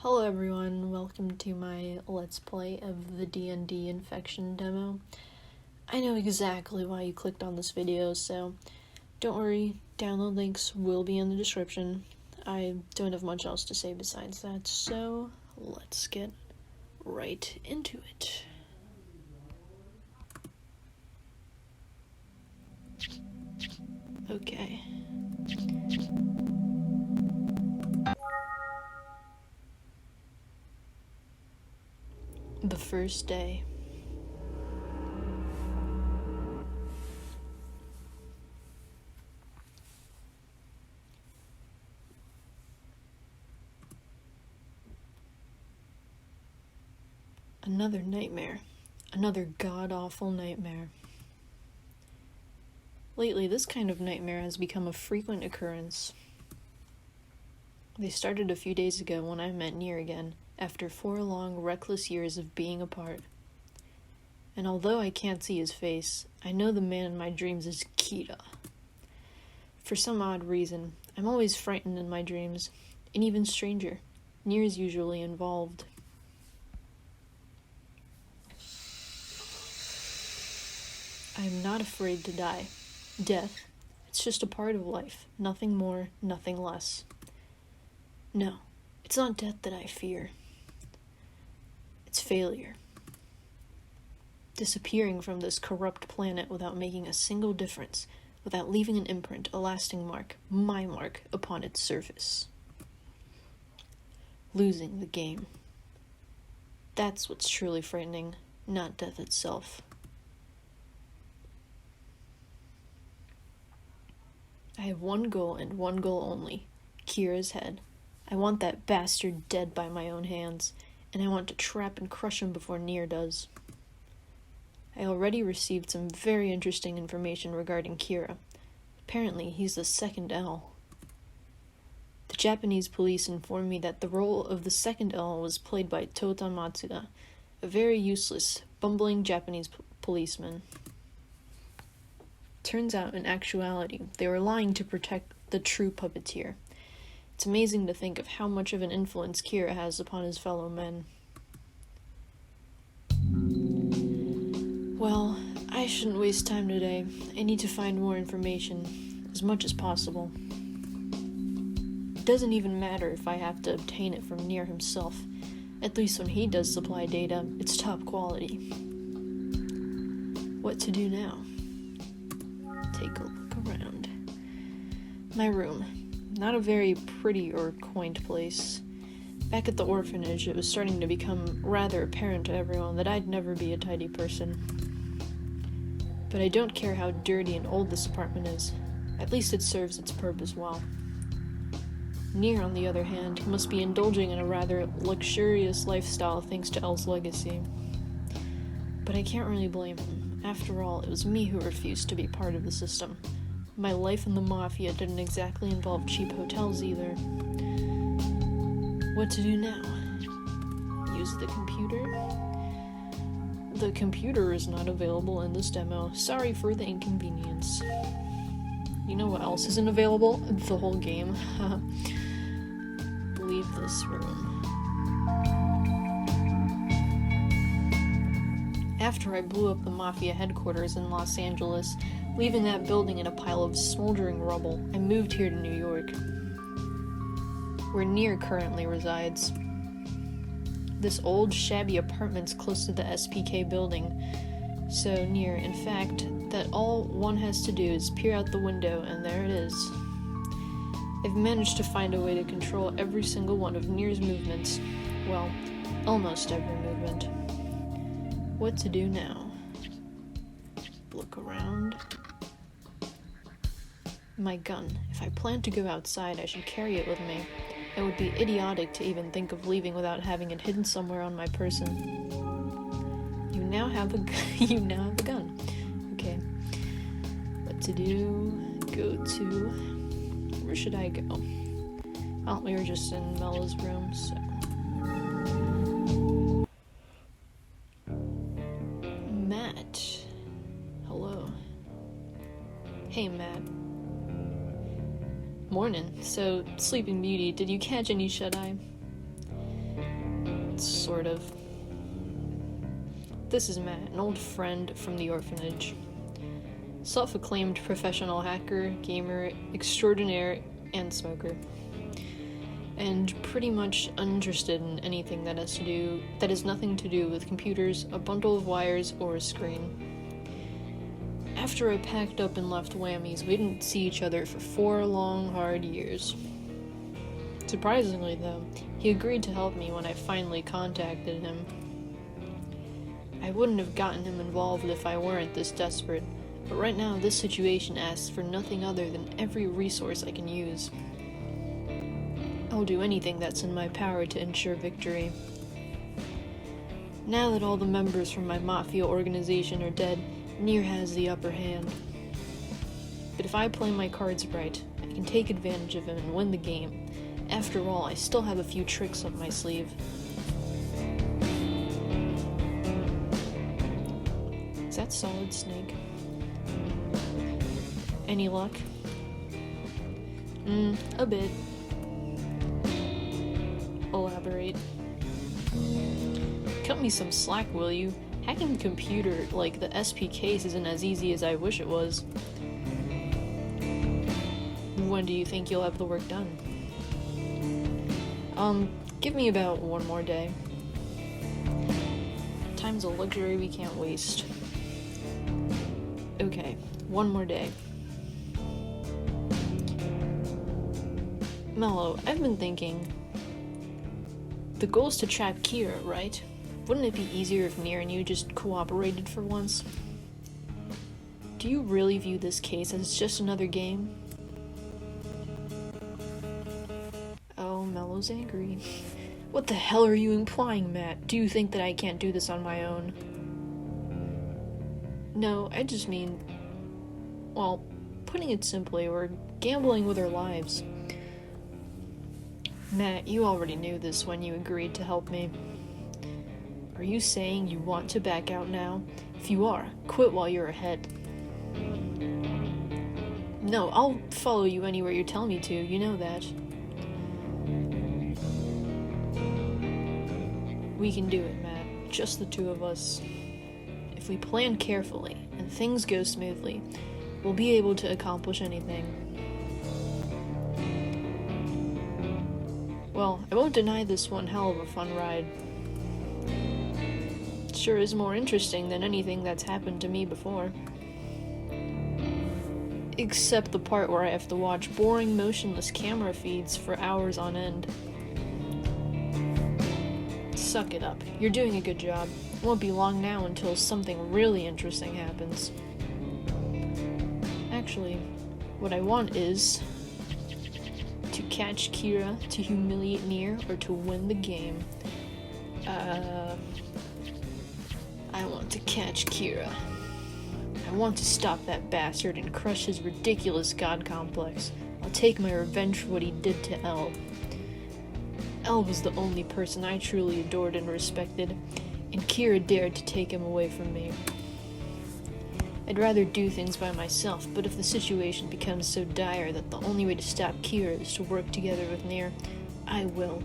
Hello everyone, welcome to my Let's Play of the D.Nd infection demo. I know exactly why you clicked on this video, so don't worry, download links will be in the description. I don't have much else to say besides that, so let's get right into it. Okay. The first day. Another nightmare. Another god-awful nightmare. Lately, this kind of nightmare has become a frequent occurrence. They started a few days ago when I met Nier again, after 4 long, reckless years of being apart. And although I can't see his face, I know the man in my dreams is Kira. For some odd reason, I'm always frightened in my dreams, and even stranger, Nier is usually involved. I am not afraid to die. Death, it's just a part of life, nothing more, nothing less. No, it's not death that I fear. It's failure. Disappearing from this corrupt planet without making a single difference, without leaving an imprint, a lasting mark, my mark, upon its surface. Losing the game. That's what's truly frightening, not death itself. I have one goal and one goal only, Kira's head. I want that bastard dead by my own hands, and I want to trap and crush him before Nier does. I already received some very interesting information regarding Kira. Apparently, he's the second L. The Japanese police informed me that the role of the second L was played by Tota Matsuda, a very useless, bumbling Japanese policeman. Turns out, in actuality, they were lying to protect the true puppeteer. It's amazing to think of how much of an influence Kira has upon his fellow men. Well, I shouldn't waste time today. I need to find more information, as much as possible. It doesn't even matter if I have to obtain it from Nier himself. At least when he does supply data, it's top quality. What to do now? Take a look around. My room. Not a very pretty or quaint place. Back at the orphanage, it was starting to become rather apparent to everyone that I'd never be a tidy person. But I don't care how dirty and old this apartment is. At least it serves its purpose well. Nier, on the other hand, must be indulging in a rather luxurious lifestyle thanks to El's legacy. But I can't really blame him. After all, it was me who refused to be part of the system. My life in the Mafia didn't exactly involve cheap hotels either. What to do now? Use the computer? The computer is not available in this demo. Sorry for the inconvenience. You know what else isn't available? The whole game. Leave this room. After I blew up the Mafia headquarters in Los Angeles, leaving that building in a pile of smoldering rubble, I moved here to New York, where Nier currently resides. This old, shabby apartment's close to the SPK building, so near, in fact, that all one has to do is peer out the window and there it is. I've managed to find a way to control every single one of Nier's movements. Well, almost every movement. What to do now? Look around. My gun. If I plan to go outside, I should carry it with me. It would be idiotic to even think of leaving without having it hidden somewhere on my person. You now have a gun. Okay. What to do? Go to... Where should I go? Well, we were just in Mello's room, so... Matt. Hello. Hey, Matt. Morning. So, Sleeping Beauty, did you catch any shut-eye? Sort of. This is Matt, an old friend from the orphanage. Self-acclaimed professional hacker, gamer, extraordinaire, and smoker. And pretty much uninterested in anything that has nothing to do with computers, a bundle of wires, or a screen. After I packed up and left Whammies, we didn't see each other for 4 long, hard years. Surprisingly, though, he agreed to help me when I finally contacted him. I wouldn't have gotten him involved if I weren't this desperate, but right now this situation asks for nothing other than every resource I can use. I'll do anything that's in my power to ensure victory. Now that all the members from my mafia organization are dead, Nier has the upper hand. But if I play my cards right, I can take advantage of him and win the game. After all, I still have a few tricks up my sleeve. Is that Solid Snake? Any luck? A bit. Elaborate. Cut me some slack, will you? Hacking a computer like the SPKs isn't as easy as I wish it was. When do you think you'll have the work done? Give me about 1 more day. Time's a luxury we can't waste. Okay, 1 more day. Mello, I've been thinking. The goal's to trap Kira, right? Wouldn't it be easier if Nier and you just cooperated for once? Do you really view this case as just another game? Oh, Mello's angry. What the hell are you implying, Matt? Do you think that I can't do this on my own? No, I just mean... Well, putting it simply, we're gambling with our lives. Matt, you already knew this when you agreed to help me. Are you saying you want to back out now? If you are, quit while you're ahead. No, I'll follow you anywhere you tell me to, you know that. We can do it, Matt. Just the 2 of us. If we plan carefully, and things go smoothly, we'll be able to accomplish anything. Well, I won't deny this one hell of a fun ride. Sure is more interesting than anything that's happened to me before. Except the part where I have to watch boring, motionless camera feeds for hours on end. Suck it up. You're doing a good job. It won't be long now until something really interesting happens. Actually, what I want is to catch Kira, to humiliate Nier, or to win the game. I want to catch Kira. I want to stop that bastard and crush his ridiculous god complex. I'll take my revenge for what he did to Elle. Elle was the only person I truly adored and respected, and Kira dared to take him away from me. I'd rather do things by myself, but if the situation becomes so dire that the only way to stop Kira is to work together with Nier, I will.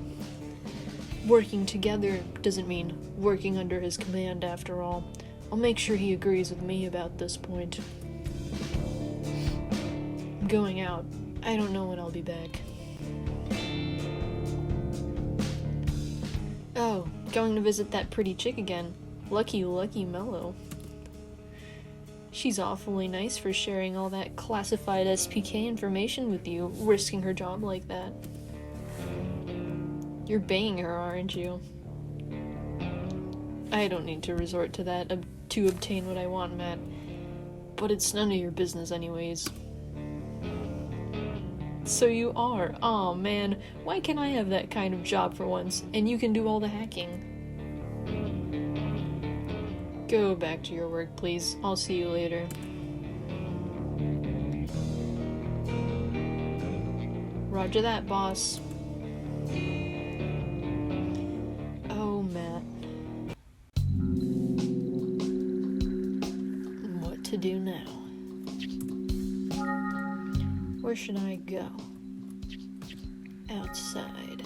Working together doesn't mean working under his command, after all. I'll make sure he agrees with me about this point. I'm going out. I don't know when I'll be back. Oh, going to visit that pretty chick again. Lucky Mello. She's awfully nice for sharing all that classified SPK information with you, risking her job like that. You're banging her, aren't you? I don't need to resort to that to obtain what I want, Matt. But it's none of your business anyways. So you are? Aw, man. Why can't I have that kind of job for once, and you can do all the hacking? Go back to your work, please. I'll see you later. Roger that, boss. Oh, Matt. What to do now? Where should I go? Outside.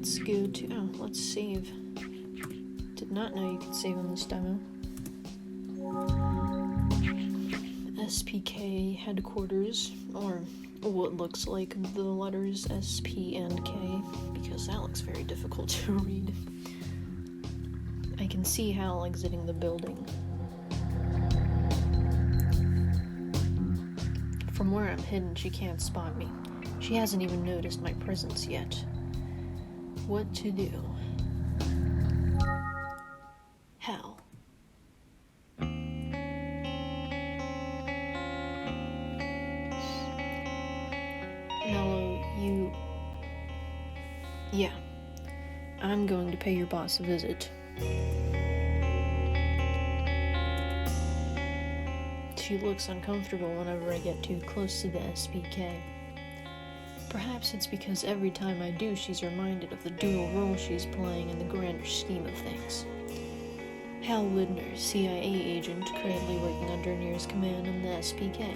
let's go to... Oh, let's save. Did not know you could save on this demo. SPK headquarters, or what looks like the letters S, P, and K, because that looks very difficult to read. I can see Hal exiting the building. From where I'm hidden, she can't spot me. She hasn't even noticed my presence yet. What to do? Hal. Mello, you... Yeah. I'm going to pay your boss a visit. She looks uncomfortable whenever I get too close to the SPK. Perhaps it's because every time I do, she's reminded of the dual role she's playing in the grander scheme of things. Hal Widner, CIA agent currently working under Nir's command in the SPK.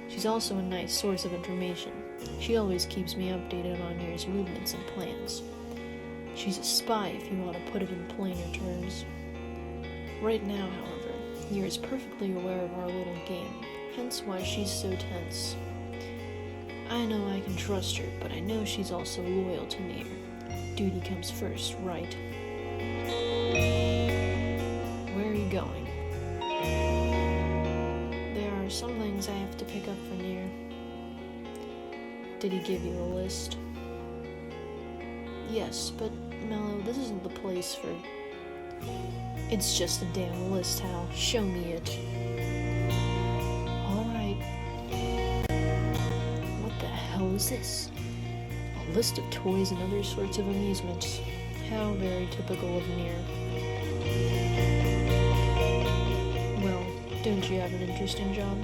She's also a nice source of information. She always keeps me updated on Nir's movements and plans. She's a spy, if you want to put it in plainer terms. Right now, however, Nir is perfectly aware of our little game, hence why she's so tense. I know I can trust her, but I know she's also loyal to Nir. Duty comes first, right? Where are you going? There are some things I have to pick up for Nir. Did he give you a list? Yes, but Mello, this isn't the place for... It's just a damn list, Hal. Show me it. Alright. What the hell is this? A list of toys and other sorts of amusements. How very typical of Nir. Well, don't you have an interesting job?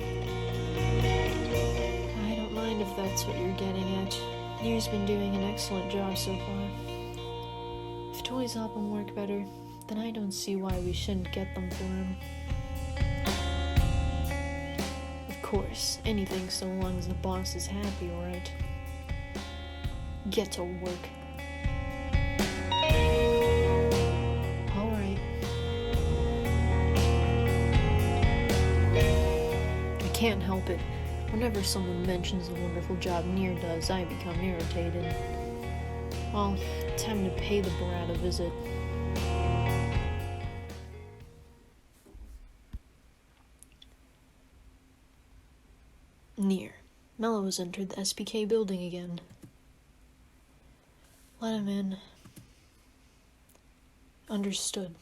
I don't mind if that's what you're getting at. Nir's been doing an excellent job so far. If toys help him work better, then I don't see why we shouldn't get them for him. Of course, anything so long as the boss is happy, right? Get to work. Alright. I can't help it. Whenever someone mentions the wonderful job Nir does, I become irritated. Well, time to pay the brat a visit. Nir. Mello has entered the SPK building again. Let him in. Understood.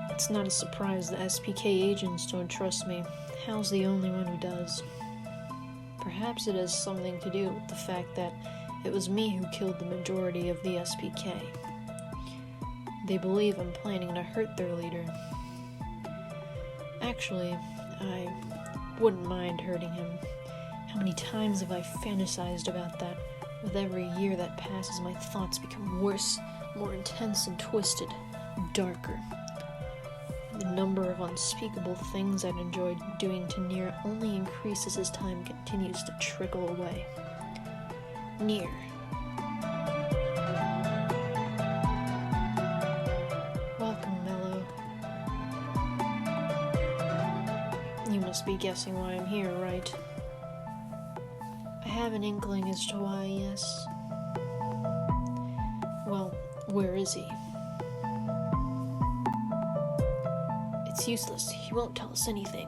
It's not a surprise the SPK agents don't trust me. Hal's the only one who does. Perhaps it has something to do with the fact that it was me who killed the majority of the SPK. They believe I'm planning to hurt their leader. Actually, I wouldn't mind hurting him. How many times have I fantasized about that? With every year that passes, my thoughts become worse, more intense and twisted, darker. The number of unspeakable things I'd enjoyed doing to Nir only increases as time continues to trickle away. Nir. Welcome, Mello. You must be guessing why I'm here, right? I have an inkling as to why, yes. Well, where is he? It's useless. He won't tell us anything.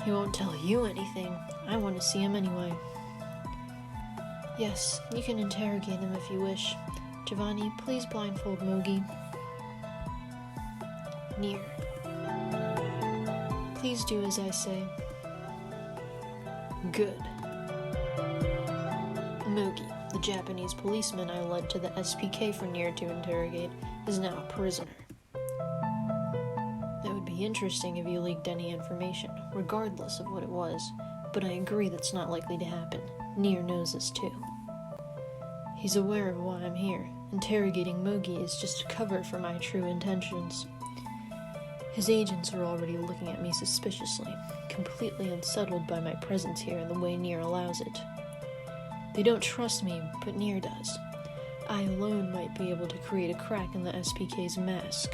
He won't tell you anything. I want to see him anyway. Yes, you can interrogate him if you wish. Giovanni, please blindfold Mogi. Nir. Please do as I say. Good. Mogi, the Japanese policeman I led to the SPK for Nir to interrogate, is now a prisoner. That would be be interesting if you leaked any information, regardless of what it was, but I agree that's not likely to happen. Nier knows this too. He's aware of why I'm here. Interrogating Mogi is just a cover for my true intentions. His agents are already looking at me suspiciously, completely unsettled by my presence here and the way Nier allows it. They don't trust me, but Nier does. I alone might be able to create a crack in the SPK's mask.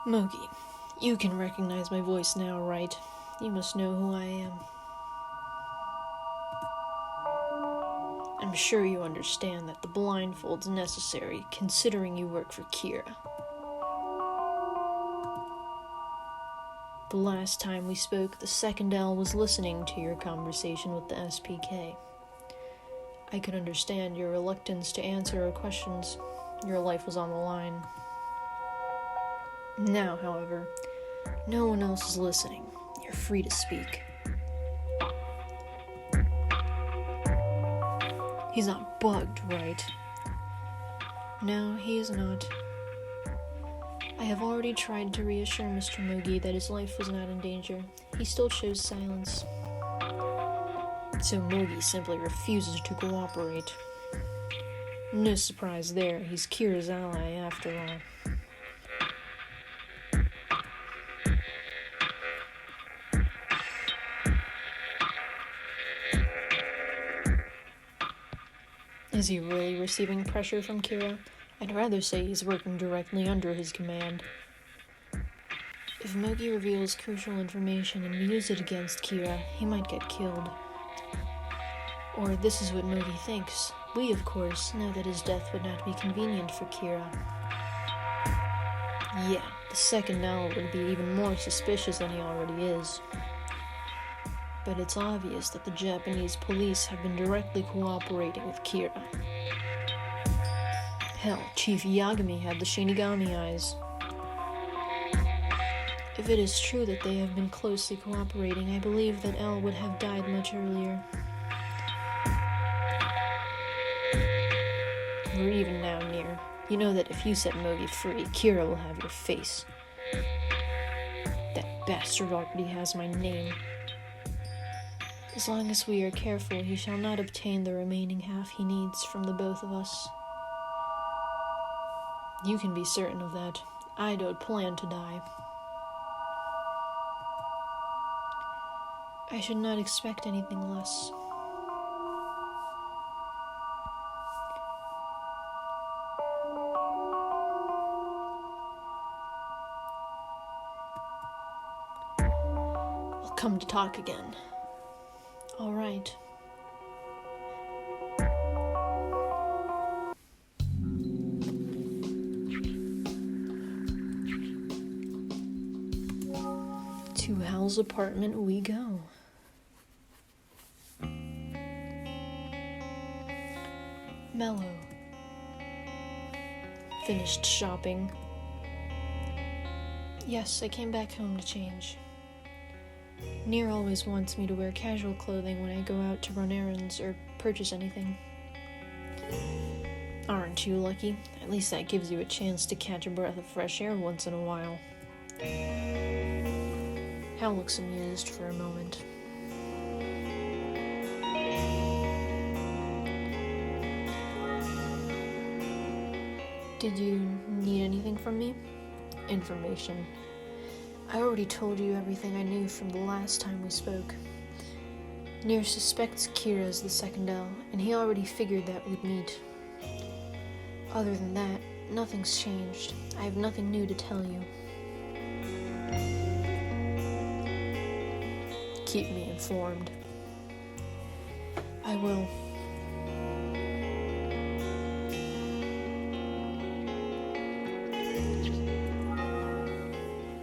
Mogi, you can recognize my voice now, right? You must know who I am. I'm sure you understand that the blindfold's necessary, considering you work for Kira. The last time we spoke, the second L was listening to your conversation with the SPK. I could understand your reluctance to answer our questions. Your life was on the line. Now, however, no one else is listening. You're free to speak. He's not bugged, right? No, he is not. I have already tried to reassure Mr. Mogi that his life was not in danger. He still chose silence. So Mogi simply refuses to cooperate. No surprise there, he's Kira's ally after all. Is he really receiving pressure from Kira? I'd rather say he's working directly under his command. If Mogi reveals crucial information and we use it against Kira, he might get killed. Or this is what Mogi thinks. We, of course, know that his death would not be convenient for Kira. Yeah, the second L would be even more suspicious than he already is. But it's obvious that the Japanese police have been directly cooperating with Kira. Hell, Chief Yagami had the Shinigami eyes. If it is true that they have been closely cooperating, I believe that L would have died much earlier. Or even now, Nier. You know that if you set Mogi free, Kira will have your face. That bastard already has my name. As long as we are careful, he shall not obtain the remaining half he needs from the both of us. You can be certain of that. I don't plan to die. I should not expect anything less. I'll come to talk again. All right. To Hal's apartment we go. Mello. Finished shopping. Yes, I came back home to change. Nier always wants me to wear casual clothing when I go out to run errands or purchase anything. Aren't you lucky? At least that gives you a chance to catch a breath of fresh air once in a while. Hal looks amused for a moment. Did you need anything from me? Information. I already told you everything I knew from the last time we spoke. Nier suspects Kira as the second L, and he already figured that we'd meet. Other than that, nothing's changed. I have nothing new to tell you. Keep me informed. I will.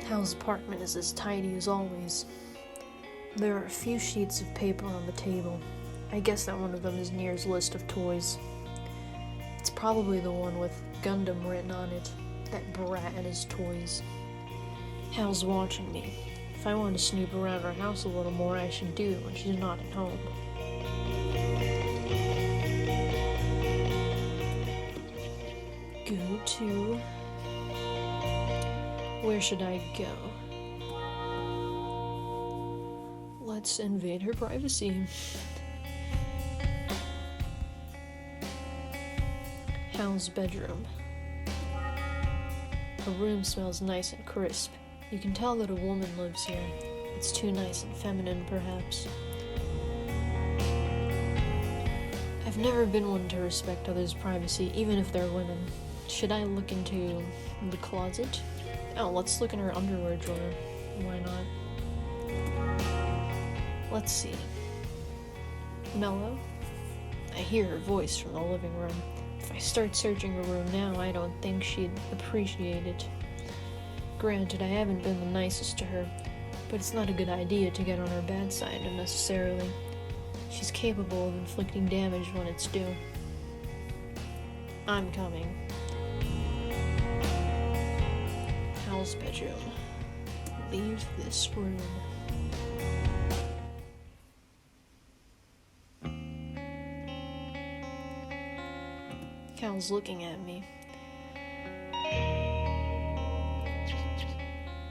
Hal's apartment is as tidy as always. There are a few sheets of paper on the table. I guess that one of them is Nier's list of toys. It's probably the one with Gundam written on it. That brat and his toys. Hal's watching me. If I want to snoop around our house a little more, I should do when she's not at home. to... Where should I go? Let's invade her privacy. Hal's bedroom. Her room smells nice and crisp. You can tell that a woman lives here. It's too nice and feminine, perhaps. I've never been one to respect others' privacy, even if they're women. Should I look into the closet? Oh, let's look in her underwear drawer. Why not? Let's see. Mello? I hear her voice from the living room. If I start searching her room now, I don't think she'd appreciate it. Granted, I haven't been the nicest to her, but it's not a good idea to get on her bad side unnecessarily. She's capable of inflicting damage when it's due. I'm coming. Hal's bedroom. Leave this room. Hal's looking at me.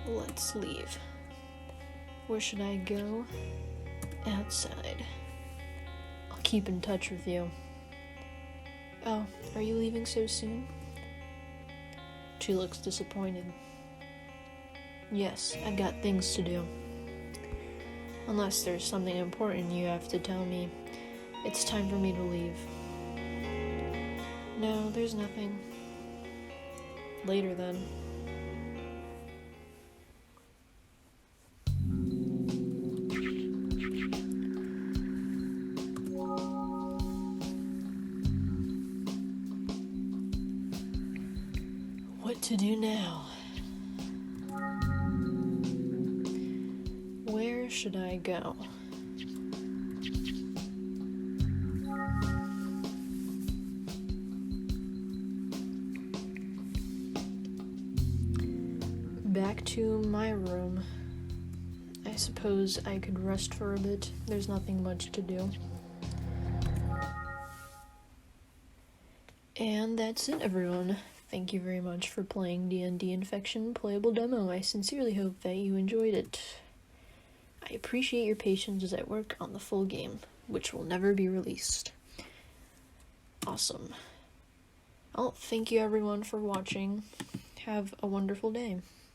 Let's leave. Where should I go? Outside. I'll keep in touch with you. Oh, are you leaving so soon? She looks disappointed. Yes, I've got things to do. Unless there's something important you have to tell me, it's time for me to leave. No, there's nothing. Later then. What to do now? Where should I go? Back to my room. I suppose I could rest for a bit. There's nothing much to do. And that's it, everyone. Thank you very much for playing D.Nd. Infection playable demo. I sincerely hope that you enjoyed it. I appreciate your patience as I work on the full game, which will never be released. Awesome. Well, thank you everyone for watching. Have a wonderful day.